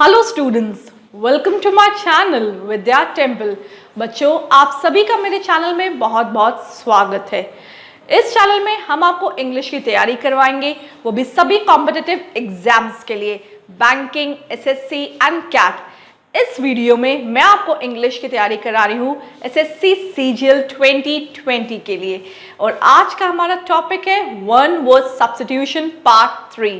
Hello students, welcome to my channel Vidya Temple. बच्चों, आप सभी का मेरे चैनल में बहुत बहुत स्वागत है। इस चैनल में हम आपको इंग्लिश की तैयारी करवाएंगे, वो भी सभी कॉम्पिटिटिव एग्जाम्स के लिए, बैंकिंग, एसएससी एंड कैट। इस वीडियो में मैं आपको इंग्लिश की तैयारी करा रही हूँ एसएससी सीजीएल 2020 के लिए। और आज का हमारा टॉपिक है वन वर्ड सब्स्टिट्यूशन पार्ट 3।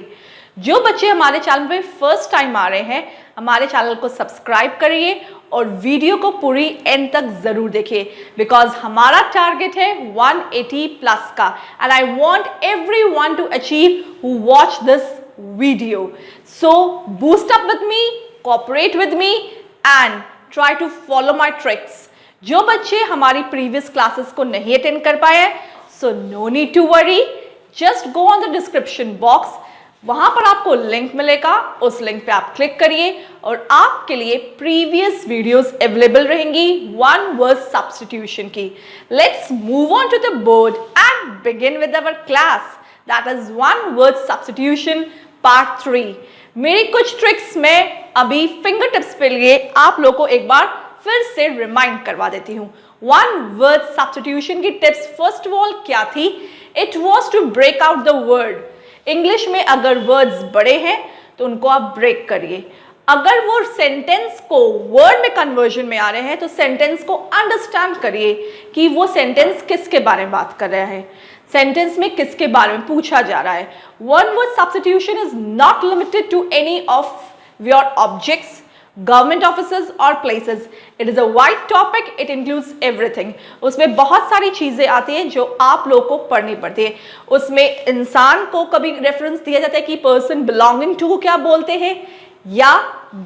जो बच्चे हमारे चैनल पे फर्स्ट टाइम आ रहे हैं, हमारे चैनल को सब्सक्राइब करिए और वीडियो को पूरी एंड तक जरूर देखिए, बिकॉज हमारा टारगेट है 180 प्लस का, and I want everyone to achieve who watch this video. So boost up with me, cooperate with me and try to follow my tricks. जो बच्चे हमारी प्रीवियस क्लासेस को नहीं अटेंड कर पाए हैं, so no need to worry, just go on the description box, वहां पर आपको लिंक मिलेगा, उस लिंक पे आप क्लिक करिए और आपके लिए प्रीवियस वीडियोस अवेलेबल रहेंगी वन वर्ड सब्स्टिट्यूशन की। Let's move on to the board and begin with our class, that is one word substitution part 3। मेरी कुछ ट्रिक्स मैं अभी फिंगर टिप्स पे लिए आप लोगों को एक बार फिर से रिमाइंड करवा देती हूँ। वन वर्ड सब्स्टिट्यूशन की टिप्स फर्स्ट ऑफ ऑल क्या थी? It was to break out the word. English में अगर वर्ड्स बड़े हैं तो उनको आप ब्रेक करिए। अगर वो सेंटेंस को वर्ड में कन्वर्जन में आ रहे हैं तो सेंटेंस को अंडरस्टैंड करिए कि वो सेंटेंस किसके बारे में बात कर रहा है, सेंटेंस में किसके बारे में पूछा जा रहा है। One word substitution is not limited to any of your objects, government offices और places. It is a wide topic, it includes everything. उसमें बहुत सारी चीजें आती हैं जो आप लोग को पढ़नी पड़ती है। उसमें इंसान को कभी रेफरेंस दिया जाता है कि पर्सन बिलोंगिंग टू क्या बोलते हैं, या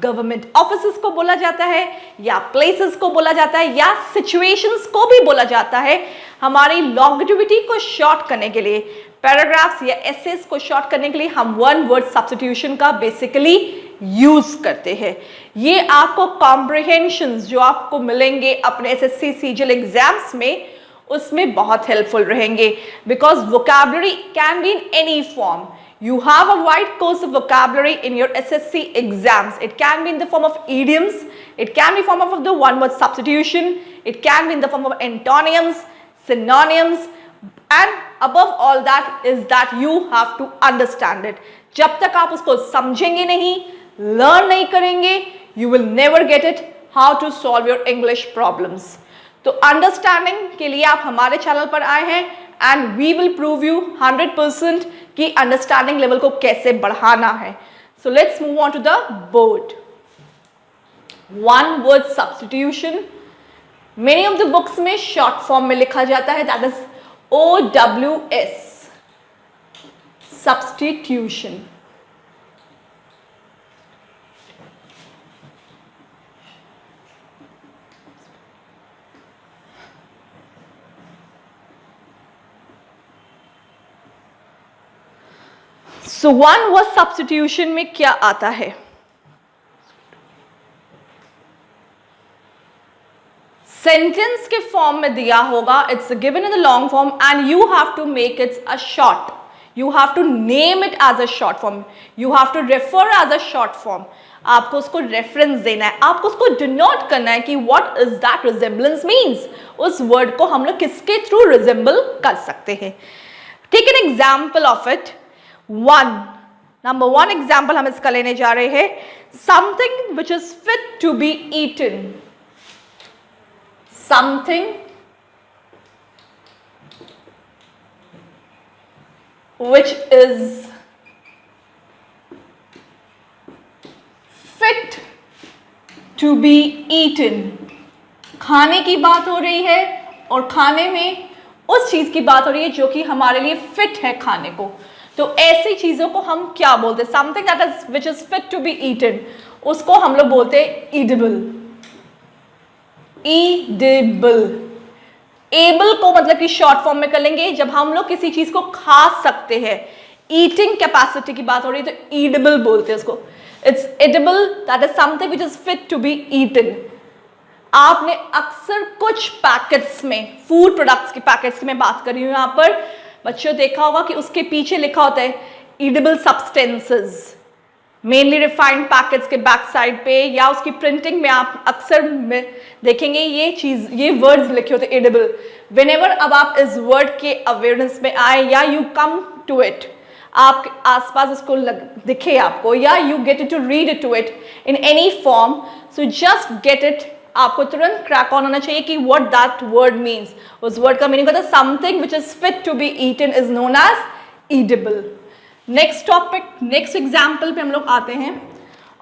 गवर्नमेंट ऑफिसेज को बोला जाता है, या प्लेसेस को बोला जाता है, या सिचुएशंस को भी बोला जाता है। हमारी लॉन्गिट्यूडिटी को शॉर्ट करने के लिए, पैराग्राफ्स या एसेस को शॉर्ट करने के लिए हम वन वर्ड सब्स्टिट्यूशन का बेसिकली यूज करते हैं। ये आपको कॉम्प्रिहेंशंस जो आपको मिलेंगे अपने एसएससी सीजीएल एग्जाम्स में, उसमें बहुत हेल्पफुल रहेंगे, because vocabulary can be in any form. You have a wide course of vocabulary in your SSC exams. It can be in the form of idioms, it can be in the form of the one word substitution, it can be in the form of antonyms, synonyms, and above all that is that you have to understand it. जब तक आप उसको समझेंगे नहीं, learn नहीं करेंगे, you will never get it how to solve your English problems. तो understanding के लिए आप हमारे चैनल पर आए हैं and we will prove you 100% कि अंडरस्टैंडिंग लेवल को कैसे बढ़ाना है। So let's move on to the board. One word substitution many of the books में शॉर्ट फॉर्म में लिखा जाता है, that is OWS, substitution. So one word substitution में क्या आता है? सेंटेंस के फॉर्म में दिया होगा, it's given in the long form and you have to make it a short, you have to name it as a short form, you have to refer as a short form. आपको उसको reference देना है, आपको उसको denote करना है कि what is that resemblance means, उस वर्ड को हम लोग किसके थ्रू रिजेंबल कर सकते हैं। Take an example of it. Number one example हम इसका लेने जा रहे हैं, something which is fit to be eaten. Something which is fit to be eaten. खाने की बात हो रही है और खाने में उस चीज की बात हो रही है जो कि हमारे लिए फिट है खाने को। तो ऐसी चीजों को हम क्या बोलते हैं? Something that is which is fit to be eaten, उसको हम लोग बोलते हैं ईडेबल। ईडेबल। एबल को मतलब कि शॉर्ट फॉर्म में कर लेंगे जब हम लोग किसी चीज को खा सकते हैं। ईटिंग कैपेसिटी की बात हो रही है तो ईडेबल बोलते हैं उसको। It's edible, that is something which is fit to be eaten. आपने अक्सर कुछ पैकेट्स में, फूड प्रोडक्ट्स के पैकेट्स की मैं बात कर रही हूँ यहाँ पर, बच्चों देखा होगा कि उसके पीछे लिखा होता है edible substances. Mainly refined packets के बैक साइड पे या उसकी प्रिंटिंग में आप अक्सर देखेंगे ये वर्ड्स लिखे होते एडिबल। व्हेनेवर अब आप इस वर्ड के अवेयरनेस में आए या यू कम टू इट, आपके आसपास इसको दिखे आपको, या you get it to read to it in any form, so just get it, आपको तुरंत क्रैक ऑन होना चाहिए कि व्हाट दैट वर्ड मीन्स। उस वर्ड का मीनिंग होता है something which is fit to be eaten is known as edible. Next topic, next example पे हम लोग आते हैं,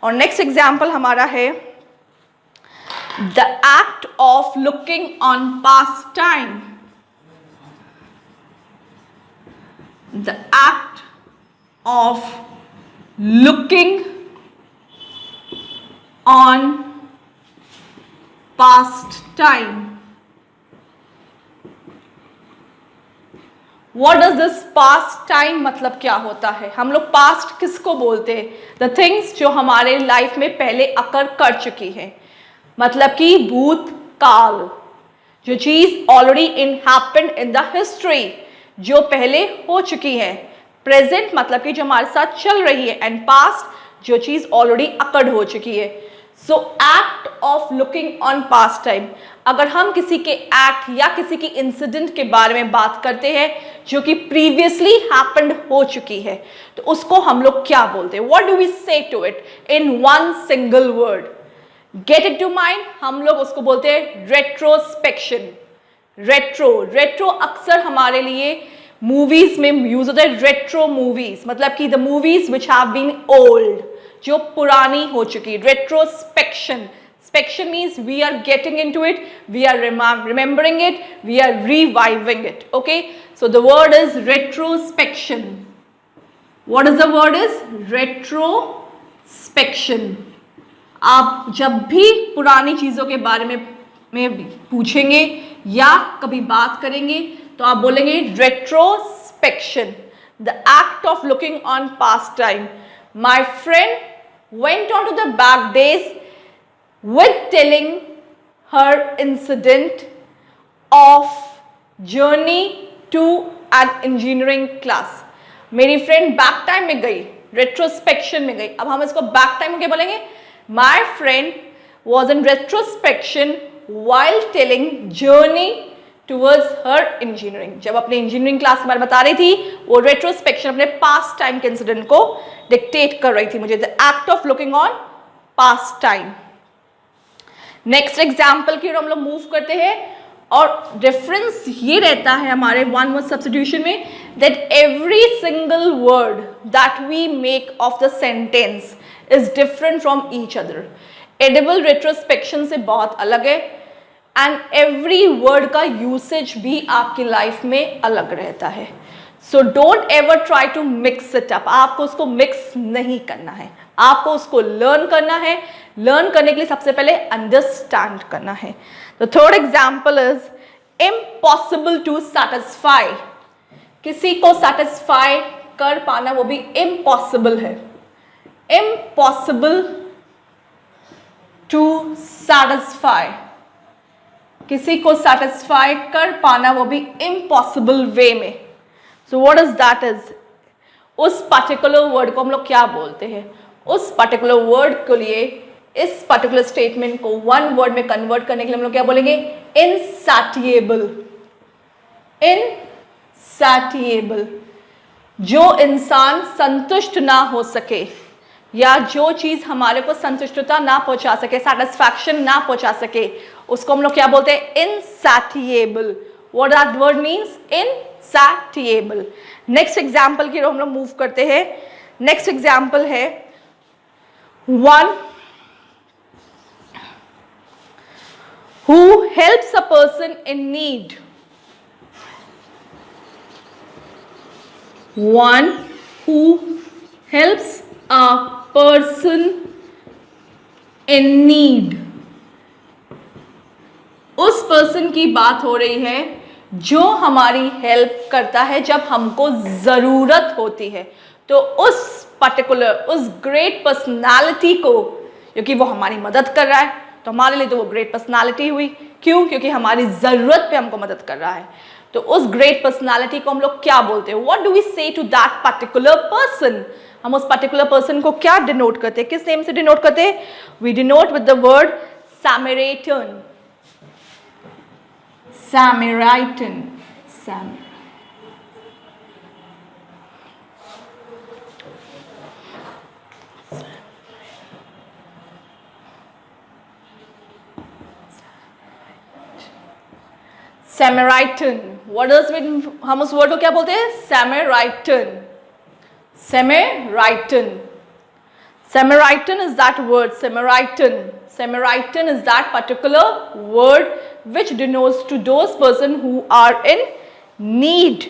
और नेक्स्ट एग्जाम्पल हमारा है the act of looking on past time. The act of looking on past time. What does this past time मतलब क्या होता है? हम लोग पास्ट किसको बोलते हैं? The things जो हमारे लाइफ में पहले अकर कर चुकी है, मतलब कि भूतकाल, जो चीज already in happened in the history, जो पहले हो चुकी है। प्रेजेंट मतलब कि जो हमारे साथ चल रही है, एंड पास्ट जो चीज ऑलरेडी अकर्ड हो चुकी है। So act of looking on past time, अगर हम किसी के एक्ट या किसी की इंसिडेंट के बारे में बात करते हैं जो कि प्रीवियसली हैपेंड हो चुकी है, तो उसको हम लोग क्या बोलते हैं? What do we say to it in one single word? Get it to mind, हम लोग उसको बोलते हैं रेट्रोस्पेक्शन। रेट्रो अक्सर हमारे लिए मूवीज में यूज होता है। रेट्रो मूवीज मतलब कि the movies which have been old, जो पुरानी हो चुकी। Retrospection, spection means we are getting into it, we are remembering it, we are reviving it. Okay, so the word is retrospection. What is the word is? Retrospection. आप जब भी पुरानी चीजों के बारे में पूछेंगे या कभी बात करेंगे तो आप बोलेंगे retrospection, the act of looking on past time. My friend went on to the back days with telling her incident of journey to an engineering class. मेरी फ्रेंड बैक टाइम में गई, रेट्रोस्पेक्शन में गई। अब हम इसको बैक टाइम में क्या बोलेंगे? My friend was in retrospection while telling journey towards her engineering. जब अपने इंजीनियरिंग क्लास के बारे में बता रही थी, वो रेट्रोस्पेक्शन अपने पास्ट टाइम के इंसिडेंट को डिक्टेट कर रही थी मुझे। The act of looking on past time. Next example की ओर हम लोग मूव करते हैं, और डिफरेंस ये रहता है हमारे वन वर्ड सब्स्टिट्यूशन में, that every single word that we make of the sentence is different from each other. Edible retrospection से बहुत अलग है, एंड एवरी वर्ड का यूसेज भी आपकी लाइफ में अलग रहता है। So don't ever try to mix it up. आपको उसको मिक्स नहीं करना है, आपको उसको लर्न करना है। लर्न करने के लिए सबसे पहले अंडरस्टैंड करना है। The third example is impossible to satisfy. किसी को सेटिस्फाई कर पाना वो भी इम्पॉसिबल है। इम्पॉसिबल टू सेटिस्फाई, किसी को सेटिस्फाई कर पाना वो भी इम्पॉसिबल वे में। So what is that is? उस पर्टिकुलर वर्ड को हम लोग क्या बोलते हैं? उस पर्टिकुलर वर्ड के लिए, इस पर्टिकुलर स्टेटमेंट को वन वर्ड में कन्वर्ट करने के लिए हम लोग क्या बोलेंगे? इनसैटिएबल। इनसैटिएबल, जो इंसान संतुष्ट ना हो सके, या जो चीज हमारे को संतुष्टता ना पहुंचा सके, सेटिस्फैक्शन ना पहुंचा सके, उसको हम लोग क्या बोलते हैं? Insatiable. What that word means? Insatiable. Next example की ओर हम लोग मूव करते हैं। नेक्स्ट एग्जाम्पल है one who helps a person in need. One who helps a person in need. उस पर्सन की बात हो रही है जो हमारी हेल्प करता है जब हमको जरूरत होती है। तो उस पर्टिकुलर, उस ग्रेट पर्सनालिटी को, क्योंकि वो हमारी मदद कर रहा है, तो हमारे लिए तो वो ग्रेट पर्सनालिटी हुई। क्यों? क्योंकि हमारी जरूरत पे हमको मदद कर रहा है। तो उस ग्रेट पर्सनालिटी को हम लोग क्या बोलते हैं? What do we say to that particular person? हम उस पर्टिकुलर पर्सन को क्या डिनोट करते हैं, किस नेम से डिनोट करते हैं? We denote with the word Samaritan. Samaritan. Samaritan. What does mean? हम उस वर्ड को क्या बोलते हैं? Samaritan. Samaritan. Samaritan is that word. Samaritan. Samaritan is that particular word which denotes to those person who are in need,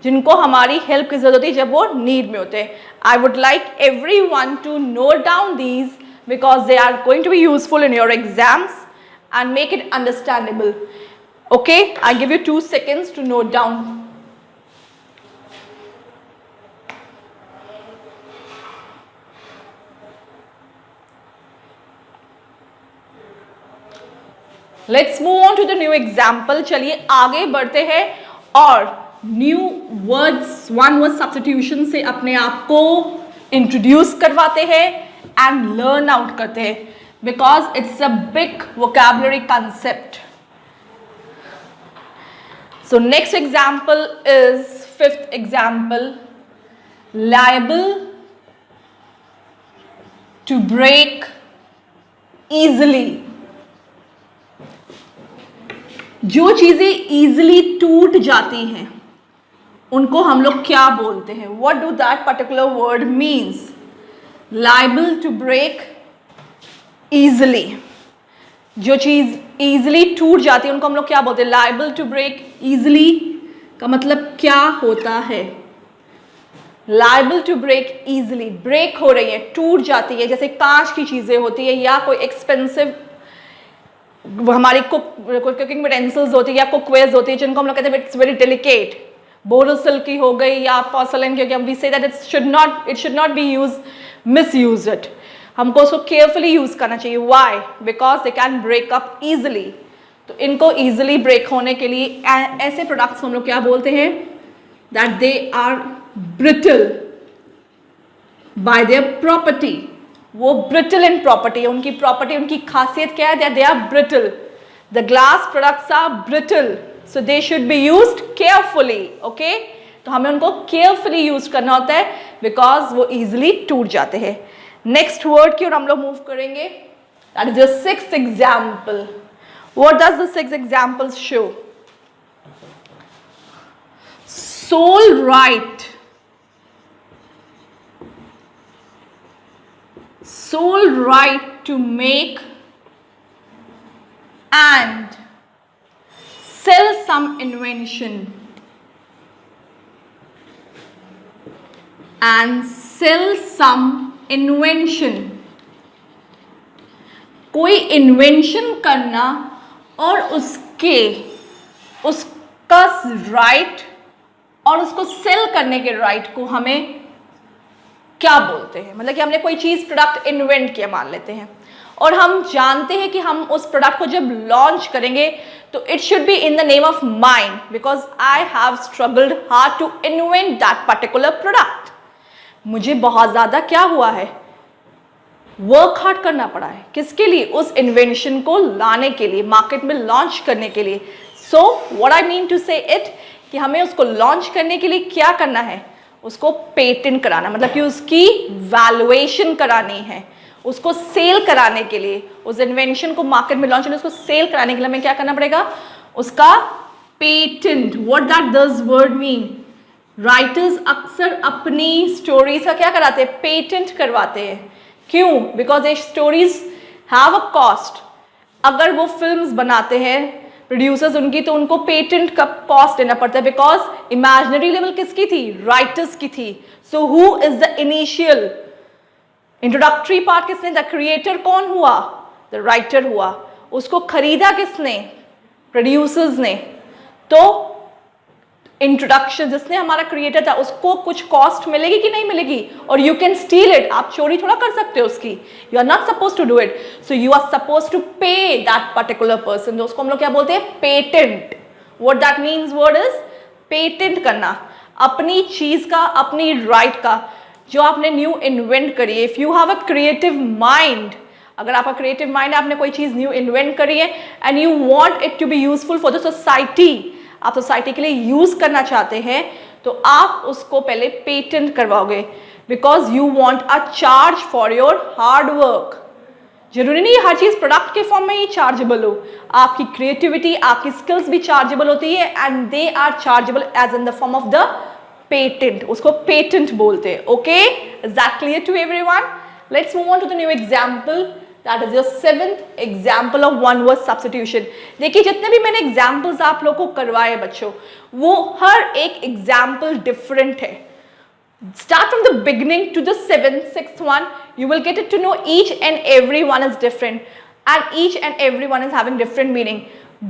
जिनको हमारी help की जरूरत होती है जब वो नीड में होते हैं. I would like everyone to note down these because they are going to be useful in your exams and make it understandable. Okay, I give you 2 seconds to note down. Let's move on to the new example. चलिए आगे बढ़ते हैं और new words, one word substitution से अपने आप को introduce करवाते हैं and learn out करते हैं because it's a big vocabulary concept. So next example is 5th example. Liable to break easily. जो चीजें इजिली टूट जाती हैं उनको हम लोग क्या बोलते हैं? What do that particular word means? Liable to break easily. जो चीज इजिली टूट जाती है उनको हम लोग क्या बोलते हैं? Liable to break easily का मतलब क्या होता है? Liable to break easily. Break हो रही है, टूट जाती है, जैसे कांच की चीजें होती है या कोई एक्सपेंसिव हमारी कुकिंग यूटेंसिल्स होती है या कुकवेयर्स होती है जिनको हम लोग कहते हैं इट्स वेरी डेलिकेट. बोरोसिल की हो गई या पोर्सिलेन की हो गई, we say that it should not be use, misuse it. हमको उसको केयरफुली यूज करना चाहिए. Why? Because they can break up easily. तो इनको इजिली ब्रेक होने के लिए ऐसे प्रोडक्ट्स हम लोग क्या बोलते हैं? That they are brittle by their property. वो ब्रिटल इन प्रॉपर्टी, उनकी प्रॉपर्टी, उनकी खासियत क्या है? They are brittle. The glass products are brittle, so they should be used carefully. Okay, तो हमें उनको केयरफुली यूज करना होता है बिकॉज वो इजिली टूट जाते हैं. नेक्स्ट वर्ड की ओर हम लोग मूव करेंगे. That is the 6th example. What does the 6th example show? Sole right. Sole right to make and sell some invention and sell some invention. कोई इन्वेंशन करना और उसका राइट और उसको सेल करने के राइट को हमें क्या बोलते हैं? मतलब कि हमने कोई चीज प्रोडक्ट इन्वेंट किया मान लेते हैं और हम जानते हैं कि हम उस प्रोडक्ट को जब लॉन्च करेंगे तो it should be in the name of mine because I have struggled hard to invent that particular product. मुझे बहुत ज्यादा क्या हुआ है? वर्क हार्ड करना पड़ा है. किसके लिए? उस इन्वेंशन को लाने के लिए, मार्केट में लॉन्च करने के लिए. So what I mean to say it कि हमें उसको लॉन्च करने के लिए क्या करना है? उसको पेटेंट कराना, मतलब कि उसकी वैल्यूएशन करानी है. उसको सेल कराने के लिए, उस इन्वेंशन को मार्केट में लॉन्च करने, उसको सेल कराने के लिए हमें क्या करना पड़ेगा? उसका patent. What that does word mean? Writers अक्सर अपनी स्टोरीज का क्या कराते हैं? पेटेंट करवाते हैं. क्यों? बिकॉज ये स्टोरीज हैव अ कॉस्ट. अगर वो फिल्म्स बनाते हैं प्रोड्यूसर्स उनकी, तो उनको पेटेंट का कॉस्ट देना पड़ता है बिकॉज इमेजिनरी लेवल किसकी थी? राइटर्स की थी. So who is the initial introductory part किसने? द क्रिएटर कौन हुआ? द राइटर हुआ. उसको खरीदा किसने? प्रोड्यूसर्स ने. तो इंट्रोडक्शन जिसने हमारा क्रिएटर था उसको कुछ कॉस्ट मिलेगी कि नहीं मिलेगी? और यू कैन स्टील इट. आप चोरी थोड़ा कर सकते हो उसकी. You are not suppose to do it. So you are suppose to pay that particular person. उसको हम लोग क्या बोलते हैं? Patent. What that means word is patent करना, अपनी चीज का, अपनी राइट का, जो आपने न्यू इन्वेंट करी है। If you have a creative mind, अगर आपका क्रिएटिव माइंड, आपने कोई चीज न्यू इन्वेंट करी है and you want it to be useful for the society, आप सोसाइटी के लिए यूज करना चाहते हैं, तो आप उसको पहले पेटेंट करवाओगे, because you want a charge for your hard work. जरूरी नहीं हर चीज प्रोडक्ट के फॉर्म में ही चार्जेबल हो, आपकी क्रिएटिविटी, आपकी स्किल्स भी चार्जेबल होती है and they are chargeable as in the form of the patent, उसको पेटेंट बोलते हैं। Okay, is that clear to everyone? Let's move on to the new example, that is your 7th example of one word substitution. देखिए जितने भी मैंने examples आप लोगों को करवाए बच्चों, वो हर एक एग्जांपल डिफरेंट है। Start from the beginning to the 7th, 6th one, you will get it to know each and every one is different and each and every one is having different meaning,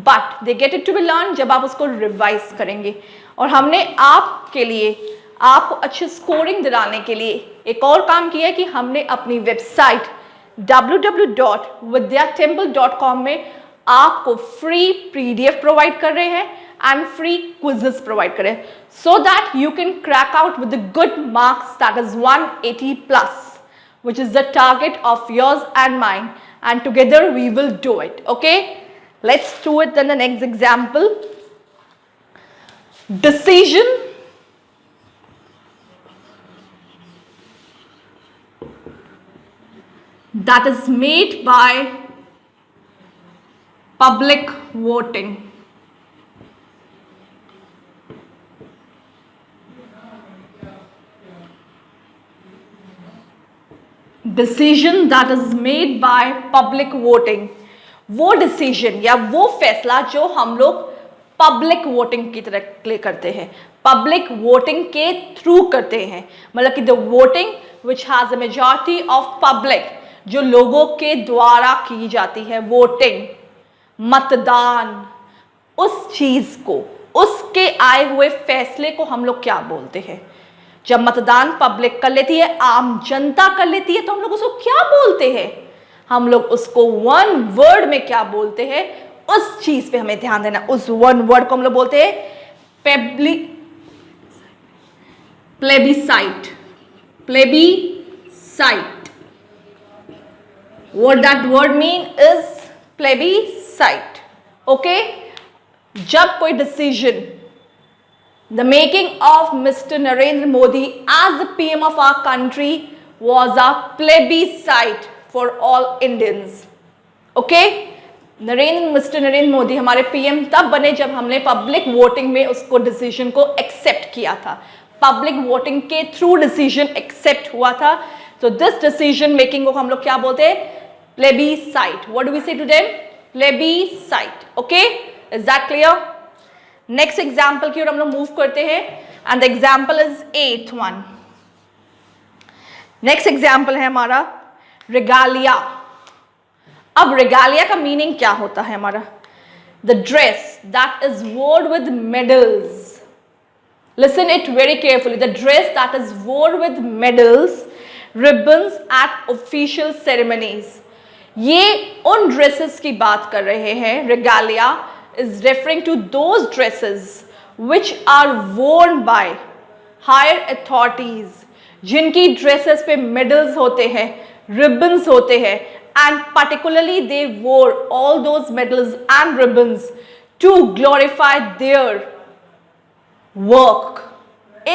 but they get it to be learned जब आप उसको revise करेंगे। और हमने आपके लिए, आपको अच्छे स्कोरिंग दिलाने के लिए एक और काम किया है कि हमने अपनी वेबसाइट www.vidyatemple.com में आपको फ्री PDF प्रोवाइड कर रहे हैं and free quizzes provide करें, so that you can crack out with the good marks, that is 180 plus, which is the target of yours and mine, and together we will do it. Okay, let's do it. Then the next example, decision that is made by public voting. Decision that is made by public voting, वो decision या वो फैसला जो हम लोग public voting की तरह करते हैं, पब्लिक वोटिंग के थ्रू करते हैं, मतलब कि the voting which has a majority of public, जो लोगों के द्वारा की जाती है वोटिंग, मतदान, उस चीज को, उसके आए हुए फैसले को हम लोग क्या बोलते हैं? जब मतदान पब्लिक कर लेती है, आम जनता कर लेती है, तो हम लोग उसको क्या बोलते हैं? हम लोग उसको वन वर्ड में क्या बोलते हैं? उस चीज पे हमें ध्यान देना। उस वन वर्ड को हम लोग बोलते हैं plebiscite. Plebiscite, what that word mean is plebiscite. Okay, जब कोई decision, the making of Mr. Narendra Modi as the PM of our country was a plebiscite for all Indians. Okay? Mr. Narendra Modi हमारे PM तब बने जब हमने public voting में उसको decision को एक्सेप्ट किया था, पब्लिक वोटिंग के थ्रू डिसीजन एक्सेप्ट हुआ था। तो दिस डिसीजन मेकिंग को हम लोग क्या बोलते हैं? Plebiscite. What do we say to them? Plebiscite. Okay, is that clear? Next example की ओर हम लोग मूव करते हैं and the example is 8th one. Next example है हमारा रेगालिया। अब रेगालिया का मीनिंग क्या होता है हमारा? The dress that is worn with medals. Listen it very carefully. The dress that is worn with medals, ribbons at official ceremonies. ये उन ड्रेसेस की बात कर रहे हैं। Regalia is referring to those dresses which are worn by higher authorities, जिनकी dresses पे medals होते हैं, रिबन्स होते हैं, and particularly they wore all those medals and ribbons to glorify their work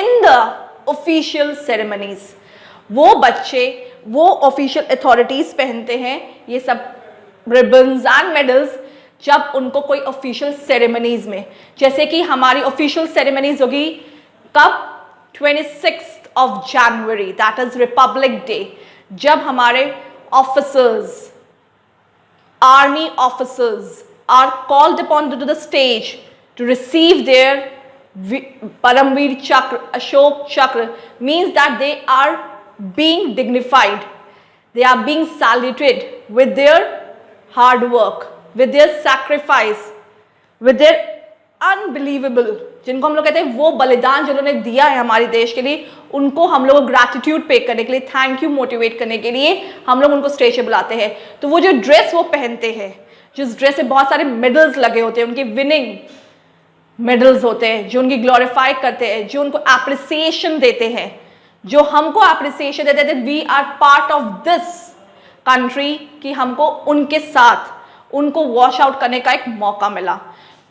in the official ceremonies. वो बच्चे, वो official authorities पहनते हैं ये सब रिबन्स एंड मेडल्स जब उनको कोई ऑफिशियल सेरेमनीज में, जैसे कि हमारी ऑफिशियल सेरेमनीज होगी कब? 26th of January, that is republic day, जब हमारे officers, army officers are called upon to the stage to receive their Paramvir Chakra, Ashok Chakra, means that they are being dignified, they are being saluted with their hard work, with their sacrifice, with their unbelievable, जिनको हम लोग कहते हैं वो बलिदान जिन्होंने दिया है हमारे देश के लिए, उनको हम लोग ग्रैटिट्यूड पे करने के लिए, थैंक यू मोटिवेट करने के लिए हम लोग उनको स्टेज पे बुलाते हैं। तो वो जो ड्रेस वो पहनते हैं, जिस ड्रेस में बहुत सारे मेडल्स लगे होते हैं, उनकी विनिंग मेडल्स होते हैं, जो उनकी ग्लोरीफाई करते हैं, जो उनको एप्रिसिएशन देते हैं, जो हमको एप्रिसिएशन देते हैं, we are part of this country, कि हमको उनके साथ उनको वॉश आउट करने का एक मौका मिला।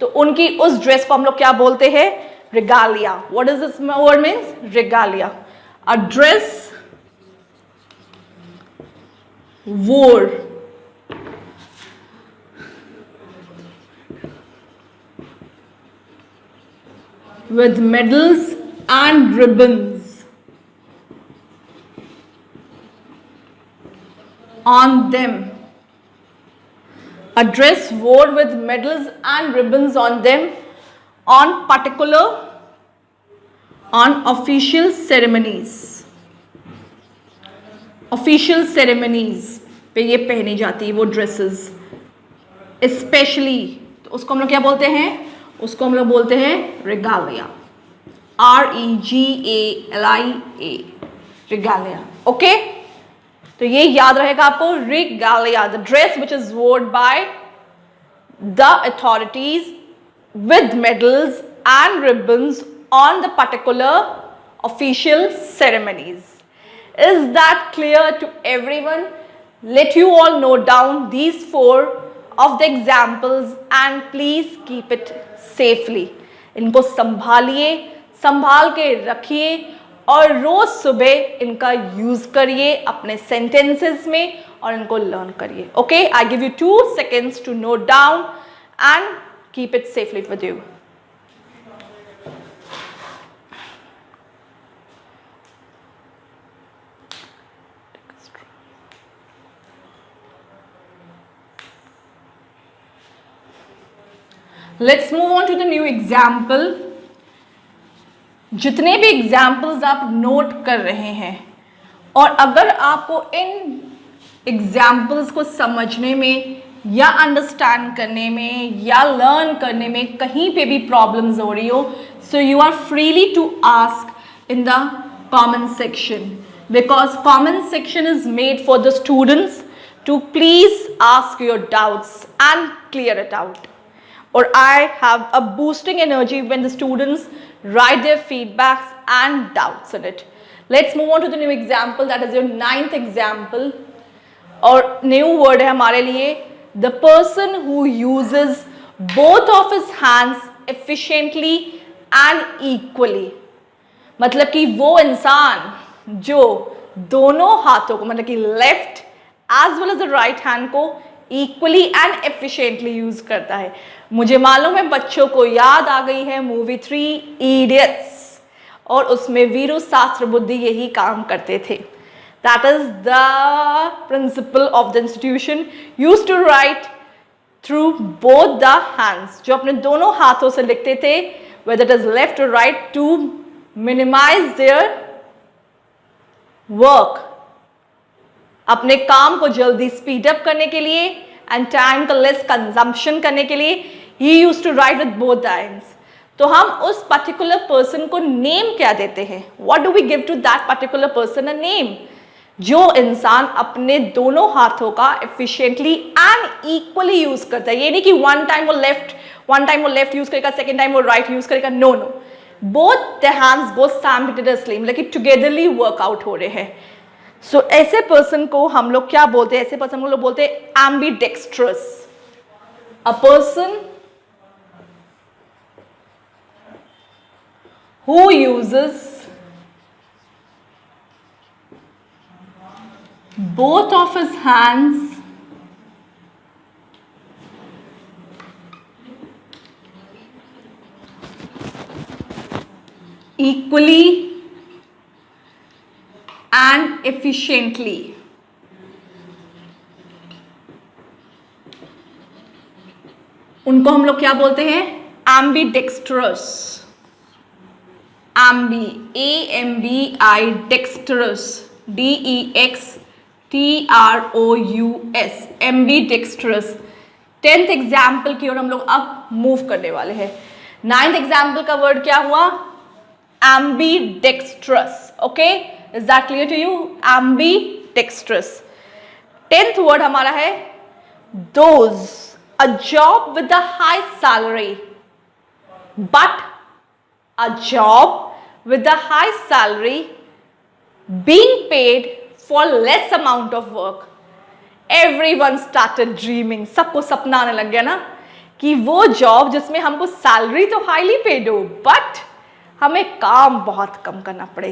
तो उनकी उस ड्रेस को हम लोग क्या बोलते हैं? Regalia. What is this word means? Regalia. A dress wore with medals and ribbons on them. A dress wore with medals and ribbons on them on official ceremonies. Official ceremonies पे ये पहनी जाती है वो ड्रेसेस, स्पेशली। तो उसको हम लोग क्या बोलते हैं? उसको हम लोग बोलते हैं रिगालिया। REGALIA, regalia. ओके, तो ये याद रहेगा आपको, regalia, the dress which is worn by the authorities with medals and ribbons on the particular official ceremonies. Is that clear to everyone? Let you all note down these 4 of the examples and please keep it safely. इनको संभालिए, संभाल के रखिए और रोज सुबह इनका use करिए अपने sentences में और इनको लर्न करिए. Okay, I give you 2 seconds to note down and keep it safely with you. Let's move on to the new example. जितने भी एग्जाम्पल्स आप नोट कर रहे हैं और अगर आपको इन एग्जाम्पल्स को समझने में या अंडरस्टैंड करने में या लर्न करने में कहीं पे भी प्रॉब्लम्स हो रही हो, so you are freely to ask in the comment section, because comment section is made for the students to please ask your doubts and clear it out. Or I have a boosting energy when the students write their feedbacks and doubts in it. Let's move on to the new example, that is your 9th example. और new word है हमारे लिए, the person who uses both of his hands efficiently and equally. मतलब कि वो इंसान जो दोनों हाथों को, मतलब कि left as well as the right hand को इक्वली एंड एफिशिएंटली यूज करता है. मुझे मालूम है बच्चों को याद आ गई है मूवी 3 इडियट्स, और उसमें वीरू शास्त्र बुद्धि यही काम करते थे. That is the principal of the institution, use to write through both the hands, जो अपने दोनों हाथों से लिखते थे, वेदर इट इज लेफ्ट और right, to minimize their work, अपने काम को जल्दी स्पीड अप करने के लिए एंड टाइम का लेस कंजम्पशन करने के लिए ही used to write with both the hands. तो हम उस पर्टिकुलर पर्सन को नेम क्या देते हैं? What do we give to that particular person a name? जो इंसान अपने दोनों हाथों का एफिशिएंटली एंड इक्वली यूज करता है. ये नहीं कि वन टाइम वो लेफ्ट यूज करेगा, सेकेंड टाइम वो राइट यूज करेगा. No, both the hands both simultaneously, मतलब कि टुगेदरली वर्कआउट हो रहे हैं. सो ऐसे पर्सन को हम लोग क्या बोलते हैं? ऐसे पर्सन को लोग बोलते हैं ambidextrous. A person who uses both of his hands equally and efficiently. उनको हम लोग क्या बोलते हैं? Ambidextrous. Ambi, AMBI, dextrous, DEXTROUS, ambidextrous. 10th example की ओर हम लोग अब मूव करने वाले हैं. 9th एग्जाम्पल का वर्ड क्या हुआ? Ambidextrous. Okay, is that clear to you? Ambidextrous. 10th word हमारा है those, a job with a high salary. but a job with a high salary being paid for less amount of work. Everyone started dreaming. सबको सपना आने लग गया ना कि वो जॉब जिसमें हमको सैलरी तो हाईली पेड हो बट हमें काम बहुत कम करना पड़े।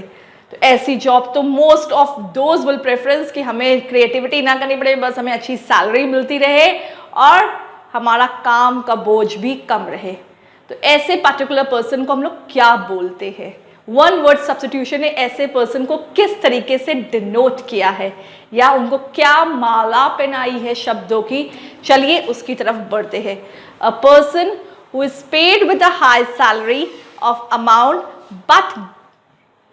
तो ऐसी जॉब तो most of those will preference कि हमें क्रिएटिविटी ना करनी पड़े, बस हमें अच्छी सैलरी मिलती रहे और हमारा काम का बोझ भी कम रहे। तो ऐसे पर्टिकुलर पर्सन को हम लोग क्या बोलते हैं? वन वर्ड सब्स्टिट्यूशन ने ऐसे पर्सन को किस तरीके से डिनोट किया है या उनको क्या माला पहनाई है शब्दों की, चलिए उसकी तरफ बढ़ते हैं। A person who is paid with a high salary of amount but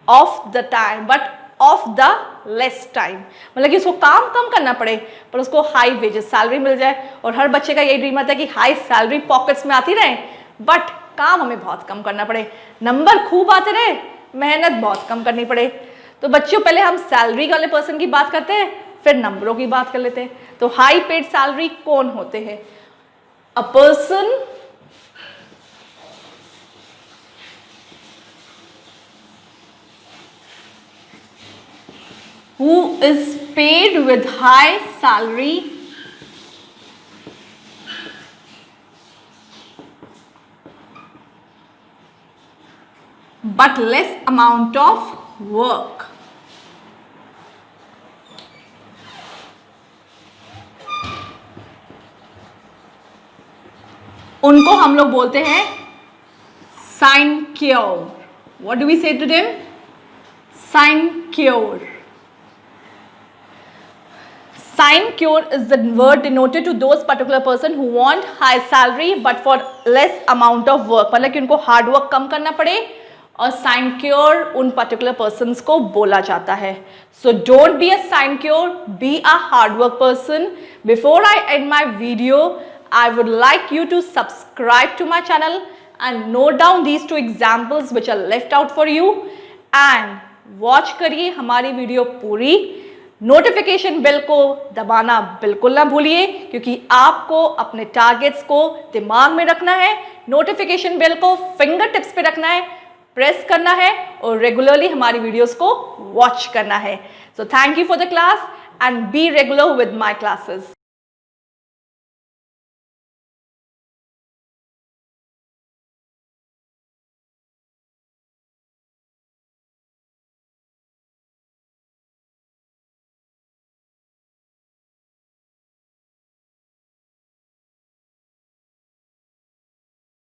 of the time but of the less time, मतलब कि उसको काम कम करना पड़े पर उसको हाई वेजेस सैलरी मिल जाए। और हर बच्चे का यही ड्रीम आता है कि हाई सैलरी पॉकेट्स में आती रहे बट काम हमें बहुत कम करना पड़े, नंबर खूब आते रहे, मेहनत बहुत कम करनी पड़े। तो बच्चों पहले हम सैलरी वाले पर्सन की बात करते हैं, फिर नंबरों की बात कर लेते हैं। तो हाई पेड सैलरी कौन होते हैं? A person who is paid with high salary but less amount of work. उनको हम लोग बोलते हैं sinecure. What do we say to them? Sinecure. Sinecure is the word denoted to those particular person who want high salary but for less amount of work, मतलब कि उनको hard work कम करना पड़े और sinecure उन particular persons को बोला जाता है। So don't be a sinecure, be a hard work person. Before I end my video, I would like you to subscribe to my channel and note down these two examples which are left out for you and watch करिए हमारी video पूरी। Notification bell को दबाना बिल्कुल ना भूलिए क्योंकि आपको अपने टारगेट्स को दिमाग में रखना है। नोटिफिकेशन बेल को फिंगर टिप्स पे रखना है, प्रेस करना है और रेगुलरली हमारी वीडियोस को वॉच करना है। So thank you for the class and be regular with my classes.